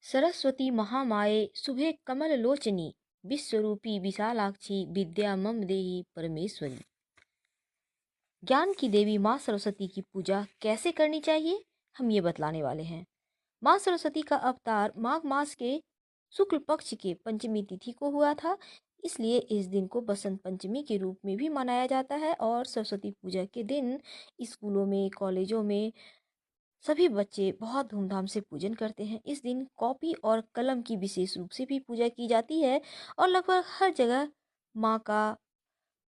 सरस्वती महामाये शुभे कमललोचनी विश्वरूपी विशालाक्षी विद्या मम देहि परमेश्वरी। ज्ञान की देवी माँ सरस्वती की पूजा कैसे करनी चाहिए, हम ये बतलाने वाले हैं। माँ सरस्वती का अवतार माघ मास के शुक्ल पक्ष के पंचमी तिथि को हुआ था, इसलिए इस दिन को बसंत पंचमी के रूप में भी मनाया जाता है। और सरस्वती पूजा के दिन स्कूलों में, कॉलेजों में सभी बच्चे बहुत धूमधाम से पूजन करते हैं। इस दिन कॉपी और कलम की विशेष रूप से भी पूजा की जाती है और लगभग हर जगह माँ का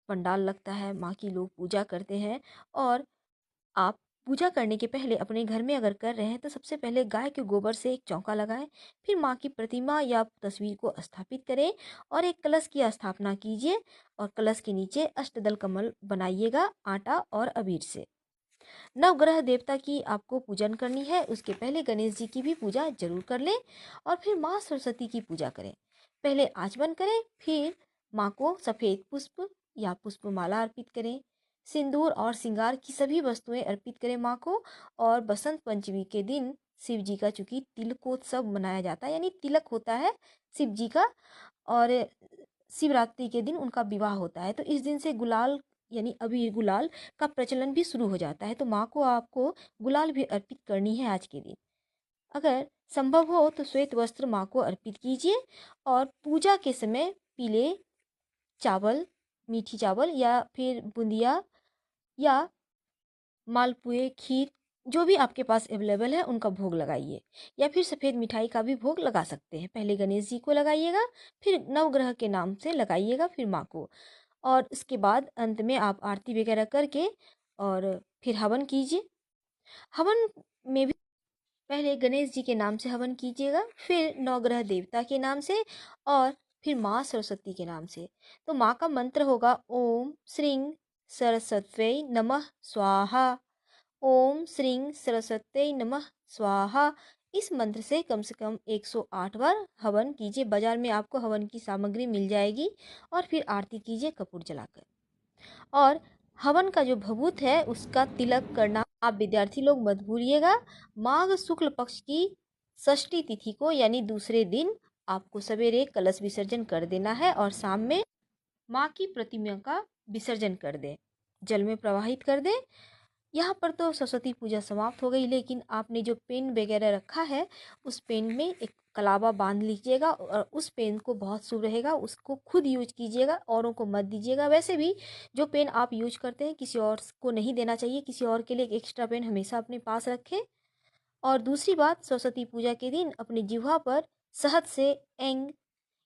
पंडाल लगता है, माँ की लोग पूजा करते हैं। और आप पूजा करने के पहले अपने घर में अगर कर रहे हैं तो सबसे पहले गाय के गोबर से एक चौका लगाएं, फिर माँ की प्रतिमा या तस्वीर को स्थापित करें और एक कलश की स्थापना कीजिए और कलश के नीचे अष्टदल कमल बनाइएगा आटा और अबीर से। नवग्रह देवता की आपको पूजन करनी है, उसके पहले गणेश जी की भी पूजा जरूर कर लें और फिर माँ सरस्वती की पूजा करें। पहले आचमन करें, फिर माँ को सफ़ेद पुष्प या पुष्पमाला अर्पित करें। सिंदूर और श्रृंगार की सभी वस्तुएं अर्पित करें माँ को। और बसंत पंचमी के दिन शिव जी का चूंकि तिलकोत्सव मनाया जाता है, यानी तिलक होता है शिव जी का, और शिवरात्रि के दिन उनका विवाह होता है, तो इस दिन से गुलाल यानी अबीर गुलाल का प्रचलन भी शुरू हो जाता है। तो माँ को आपको गुलाल भी अर्पित करनी है आज के दिन। अगर संभव हो तो श्वेत वस्त्र माँ को अर्पित कीजिए और पूजा के समय पीले चावल, मीठी चावल या फिर बूंदिया या मालपुए, खीर, जो भी आपके पास अवेलेबल है उनका भोग लगाइए, या फिर सफ़ेद मिठाई का भी भोग लगा सकते हैं। पहले गणेश जी को लगाइएगा, फिर नवग्रह के नाम से लगाइएगा, फिर माँ को। और उसके बाद अंत में आप आरती वगैरह करके और फिर हवन कीजिए। हवन में भी पहले गणेश जी के नाम से हवन कीजिएगा, फिर नवग्रह देवता के नाम से और फिर माँ सरस्वती के नाम से। तो माँ का मंत्र होगा ओम श्रीं सरस्वत्यै नमः स्वाहा, ओम श्रीं सरस्वत्यै नमः स्वाहा। इस मंत्र से कम 108 बार हवन कीजिए। बाजार में आपको हवन की सामग्री मिल जाएगी। और फिर आरती कीजिए कपूर जलाकर। और हवन का जो भभूत है उसका तिलक करना आप विद्यार्थी लोग मत भूलिएगा। माघ शुक्ल पक्ष की षष्ठी तिथि को यानी दूसरे दिन आपको सवेरे कलश विसर्जन कर देना है और शाम में माँ की प्रतिमा का विसर्जन कर दें, जल में प्रवाहित कर दें। यहाँ पर तो सरस्वती पूजा समाप्त हो गई, लेकिन आपने जो पेन वगैरह रखा है उस पेन में एक कलावा बांध लीजिएगा और उस पेन को बहुत शुभ रहेगा, उसको खुद यूज कीजिएगा, औरों को मत दीजिएगा। वैसे भी जो पेन आप यूज करते हैं किसी और को नहीं देना चाहिए, किसी और के लिए एक एक्स्ट्रा पेन हमेशा अपने पास रखें। और दूसरी बात, सरस्वती पूजा के दिन अपनी जिह्वा पर शहद से एंग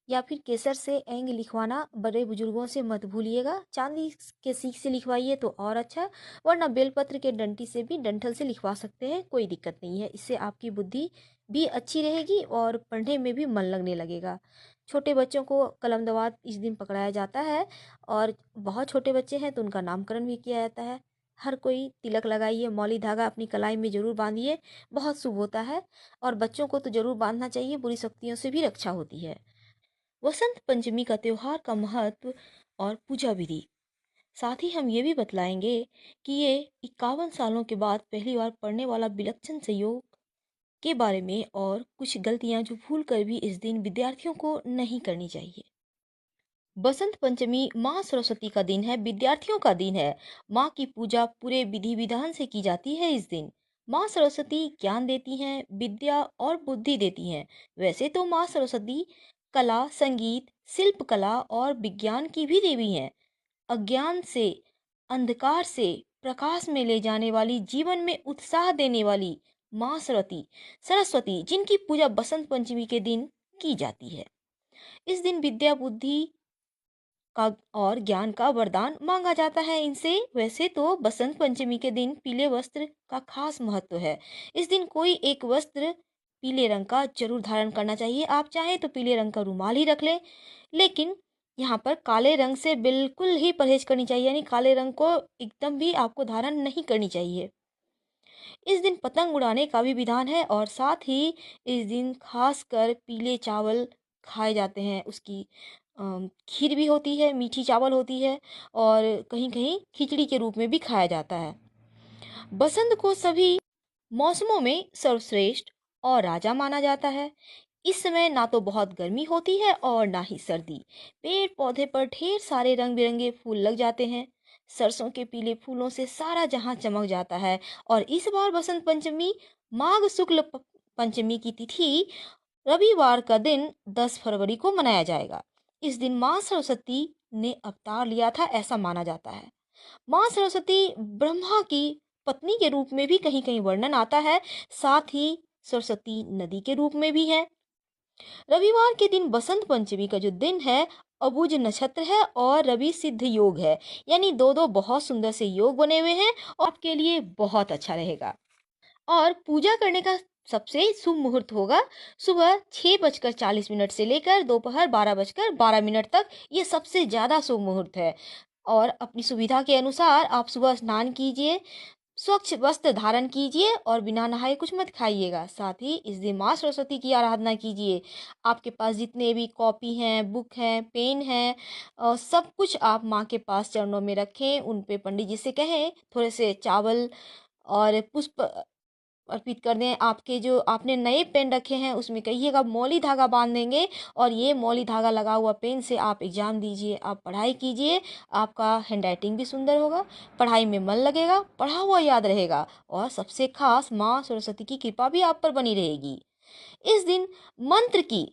या फिर केसर से एंग लिखवाना बड़े बुजुर्गों से मत भूलिएगा। चांदी के सीख से लिखवाइए तो और अच्छा, वरना बेलपत्र के डंटी से भी, डंठल से लिखवा सकते हैं, कोई दिक्कत नहीं है। इससे आपकी बुद्धि भी अच्छी रहेगी और पढ़ने में भी मन लगने लगेगा। छोटे बच्चों को कलम दवात इस दिन पकड़ाया जाता है और बहुत छोटे बच्चे हैं तो उनका नामकरण भी किया जाता है। हर कोई तिलक लगाइए, मौली धागा अपनी कलाई में जरूर बांधिए, बहुत शुभ होता है। और बच्चों को तो जरूर बांधना चाहिए, बुरी शक्तियों से भी रक्षा होती है। वसंत पंचमी का त्योहार का महत्व और पूजा विधि, साथ ही हम ये भी बतलाएंगे कि ये 51 सालों के बाद पहली बार पड़ने वाला विलक्षण संयोग के बारे में और कुछ गलतियां जो भूल कर भी इस दिन विद्यार्थियों को नहीं करनी चाहिए। बसंत पंचमी माँ सरस्वती का दिन है, विद्यार्थियों का दिन है। माँ की पूजा पूरे विधि विधान से की जाती है इस दिन। माँ सरस्वती ज्ञान देती हैं, विद्या और बुद्धि देती हैं। वैसे तो माँ सरस्वती कला, संगीत, शिल्प कला और विज्ञान की भी देवी हैं। अज्ञान से, अंधकार से प्रकाश में ले जाने वाली, जीवन में उत्साह देने वाली माँ सरस्वती सरस्वती जिनकी पूजा बसंत पंचमी के दिन की जाती है। इस दिन विद्या, बुद्धि का और ज्ञान का वरदान मांगा जाता है इनसे। वैसे तो बसंत पंचमी के दिन पीले वस्त्र का खास महत्व है। इस दिन कोई एक वस्त्र पीले रंग का जरूर धारण करना चाहिए। आप चाहें तो पीले रंग का रुमाल ही रख लें, लेकिन यहाँ पर काले रंग से बिल्कुल ही परहेज करनी चाहिए, यानी काले रंग को एकदम भी आपको धारण नहीं करनी चाहिए। इस दिन पतंग उड़ाने का भी विधान है और साथ ही इस दिन खासकर पीले चावल खाए जाते हैं। उसकी खीर भी होती है, मीठी चावल होती है और कहीं कहीं खिचड़ी के रूप में भी खाया जाता है। बसंत को सभी मौसमों में सर्वश्रेष्ठ और राजा माना जाता है। इस समय ना तो बहुत गर्मी होती है और ना ही सर्दी। पेड़ पौधे पर ढेर सारे रंग बिरंगे फूल लग जाते हैं। सरसों के पीले फूलों से सारा जहां चमक जाता है। और इस बार बसंत पंचमी माघ शुक्ल पंचमी की तिथि रविवार का दिन 10 फरवरी को मनाया जाएगा। इस दिन माँ सरस्वती ने अवतार लिया था, ऐसा माना जाता है। माँ सरस्वती ब्रह्मा की पत्नी के रूप में भी कहीं कहीं वर्णन आता है। साथ ही सरस्वती नदी के रूप में भी है। रविवार के दिन बसंत पंचमी का जो दिन है, अबुझ नक्षत्र है और रवि सिद्ध योग है। यानी दो दो बहुत सुंदर से योग बने हुए हैं और आपके लिए बहुत अच्छा रहेगा। और पूजा करने का सबसे शुभ मुहूर्त होगा सुबह 6:40 से लेकर दोपहर 12:12 तक। ये सबसे ज़्यादा शुभ मुहूर्त है। और अपनी सुविधा के अनुसार आप सुबह स्नान कीजिए, स्वच्छ वस्त्र धारण कीजिए और बिना नहाए कुछ मत खाइएगा। साथ ही इस दिन माँ सरस्वती की आराधना कीजिए। आपके पास जितने भी कॉपी हैं, बुक हैं, पेन हैं, सब कुछ आप माँ के पास चरणों में रखें। उन पे पंडित जी से कहें थोड़े से चावल और पुष्प अर्पित कर दें। आपके जो आपने नए पेन रखे हैं उसमें कहिएगा मौली धागा बांध देंगे। और ये मौली धागा लगा हुआ पेन से आप एग्जाम दीजिए, आप पढ़ाई कीजिए। आपका हैंडराइटिंग भी सुंदर होगा, पढ़ाई में मन लगेगा, पढ़ा हुआ याद रहेगा और सबसे खास माँ सरस्वती की कृपा भी आप पर बनी रहेगी। इस दिन मंत्र की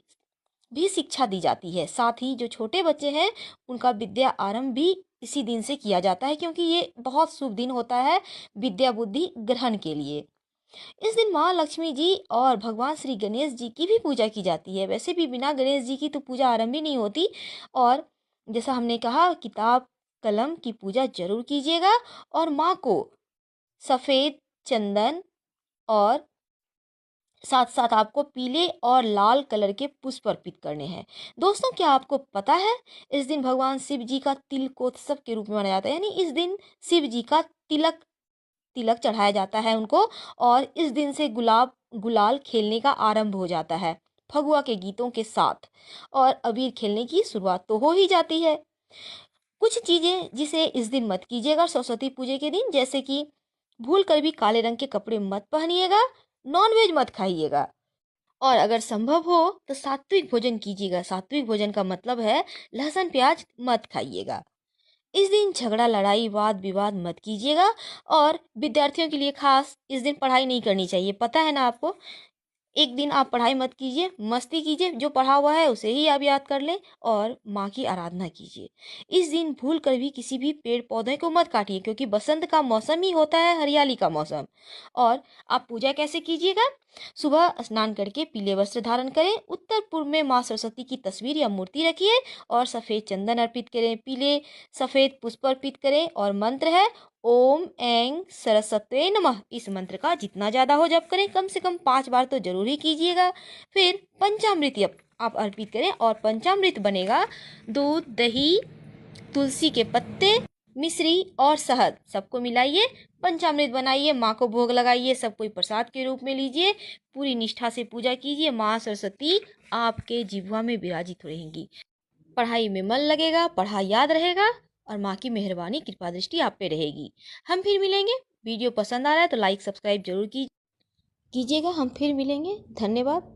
भी शिक्षा दी जाती है। साथ ही जो छोटे बच्चे हैं उनका विद्या आरंभ भी इसी दिन से किया जाता है, क्योंकि ये बहुत शुभ दिन होता है विद्या बुद्धि ग्रहण के लिए। इस दिन माँ लक्ष्मी जी और भगवान श्री गणेश जी की भी पूजा की जाती है। वैसे भी बिना गणेश जी की तो पूजा आरंभ ही नहीं होती। और जैसा हमने कहा, किताब कलम की पूजा जरूर कीजिएगा। और माँ को सफ़ेद चंदन और साथ साथ आपको पीले और लाल कलर के पुष्प अर्पित करने हैं। दोस्तों, क्या आपको पता है इस दिन भगवान शिव जी का तिलकोत्सव के रूप में मनाया जाता है। यानी इस दिन शिव जी का तिलक तिलक चढ़ाया जाता है उनको। और इस दिन से गुलाल खेलने का आरंभ हो जाता है फगुआ के गीतों के साथ। और अबीर खेलने की शुरुआत तो हो ही जाती है। कुछ चीजें जिसे इस दिन मत कीजिएगा सरस्वती पूजा के दिन, जैसे कि भूल कर भी काले रंग के कपड़े मत पहनिएगा, नॉनवेज मत खाइएगा। और अगर संभव हो तो सात्विक भोजन कीजिएगा। सात्विक भोजन का मतलब है लहसुन प्याज मत खाइएगा। इस दिन झगड़ा लड़ाई वाद विवाद मत कीजिएगा। और विद्यार्थियों के लिए खास इस दिन पढ़ाई नहीं करनी चाहिए, पता है ना आपको। एक दिन आप पढ़ाई मत कीजिए, मस्ती कीजिए, जो पढ़ा हुआ है उसे ही आप याद कर लें और माँ की आराधना कीजिए। इस दिन भूल कर भी किसी भी पेड़ पौधे को मत काटिए, क्योंकि बसंत का मौसम ही होता है हरियाली का मौसम। और आप पूजा कैसे कीजिएगा? सुबह स्नान करके पीले वस्त्र धारण करें, उत्तर पूर्व में माँ सरस्वती की तस्वीर या मूर्ति रखिए और सफ़ेद चंदन अर्पित करें, पीले सफ़ेद पुष्प अर्पित करें। और मंत्र है ओम ऐं सरस्वते नमः। इस मंत्र का जितना ज़्यादा हो जप करें, कम से कम 5 बार तो जरूर ही कीजिएगा। फिर पंचामृत आप अर्पित करें और पंचामृत बनेगा दूध दही तुलसी के पत्ते मिश्री और शहद सबको मिलाइए, पंचामृत बनाइए, माँ को भोग लगाइए, सब कोई प्रसाद के रूप में लीजिए। पूरी निष्ठा से पूजा कीजिए, माँ सरस्वती आपके जिह्वा में विराजित रहेंगी। पढ़ाई में मन लगेगा, पढ़ाई याद रहेगा और माँ की मेहरबानी कृपा दृष्टि आप पे रहेगी। हम फिर मिलेंगे। वीडियो पसंद आ रहा है तो लाइक सब्सक्राइब जरूर कीजिएगा। हम फिर मिलेंगे। धन्यवाद।